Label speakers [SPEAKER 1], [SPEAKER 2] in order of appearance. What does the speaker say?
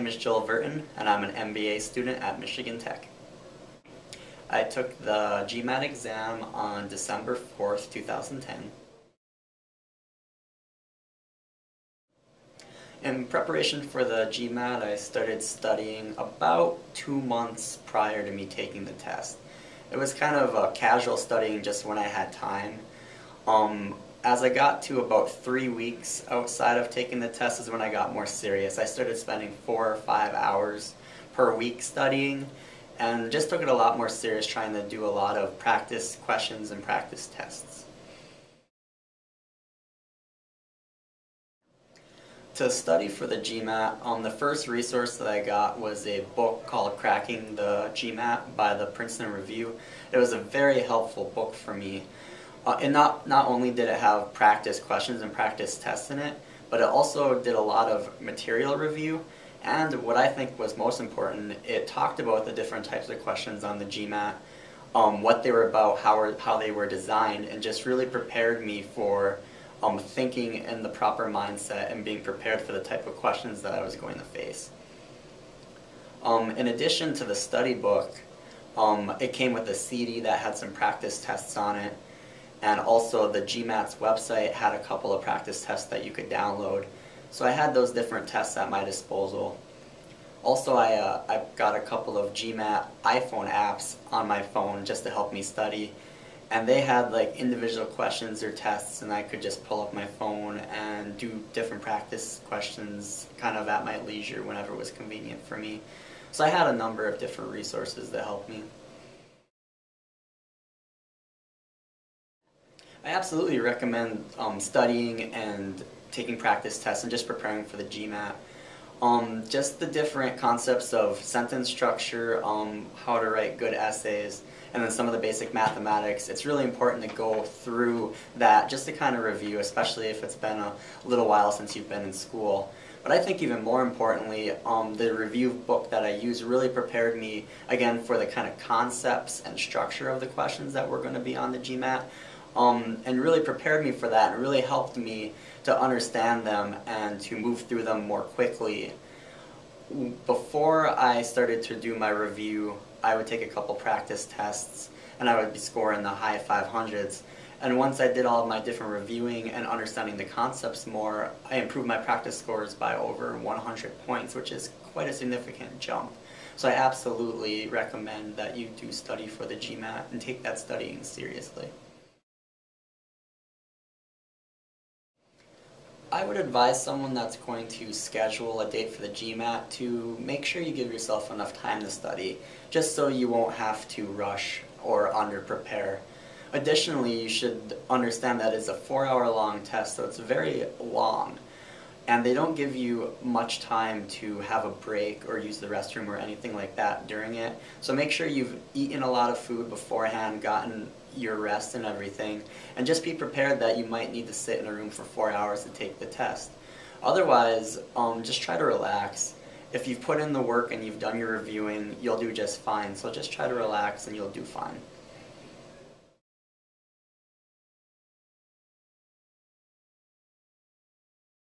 [SPEAKER 1] name is Vertin, and I'm an MBA student at Michigan Tech. I took the GMAT exam on December 4th, 2010. In preparation for the GMAT, I started studying about 2 months prior to me taking the test. It was kind of a casual studying just when I had time. As I got to about 3 weeks outside of taking the test is when I got more serious. I started spending 4 or 5 hours per week studying and just took it a lot more serious, trying to do a lot of practice questions and practice tests. To study for the GMAT, the first resource that I got was a book called Cracking the GMAT by the Princeton Review. It was a very helpful book for me. And not only did it have practice questions and practice tests in it, but it also did a lot of material review. And what I think was most important, it talked about the different types of questions on the GMAT, what they were about, how they were designed, and just really prepared me for thinking in the proper mindset and being prepared for the type of questions that I was going to face. In addition to the study book, it came with a CD that had some practice tests on it, and also the GMAT's website had a couple of practice tests that you could download. So I had those different tests at my disposal. Also, I got a couple of GMAT iPhone apps on my phone just to help me study. And they had like individual questions or tests, and I could just pull up my phone and do different practice questions kind of at my leisure whenever it was convenient for me. So I had a number of different resources that helped me. I absolutely recommend studying and taking practice tests and just preparing for the GMAT. Just the different concepts of sentence structure, how to write good essays, and then some of the basic mathematics. It's really important to go through that just to kind of review, especially if it's been a little while since you've been in school. But I think even more importantly, the review book that I used really prepared me, again, for the kind of concepts and structure of the questions that were going to be on the GMAT, and really prepared me for that and really helped me to understand them and to move through them more quickly. Before I started to do my review, I would take a couple practice tests and I would be scoring the high 500s. And once I did all of my different reviewing and understanding the concepts more, I improved my practice scores by over 100 points, which is quite a significant jump. So I absolutely recommend that you do study for the GMAT and take that studying seriously. I would advise someone that's going to schedule a date for the GMAT to make sure you give yourself enough time to study, just so you won't have to rush or under-prepare. Additionally, you should understand that it's a 4-hour long test, so it's very long, and they don't give you much time to have a break or use the restroom or anything like that during it. So make sure you've eaten a lot of food beforehand, gotten your rest and everything, and just be prepared that you might need to sit in a room for 4 hours to take the test. Otherwise, just try to relax. If you've put in the work and you've done your reviewing, you'll do just fine, so just try to relax and you'll do fine.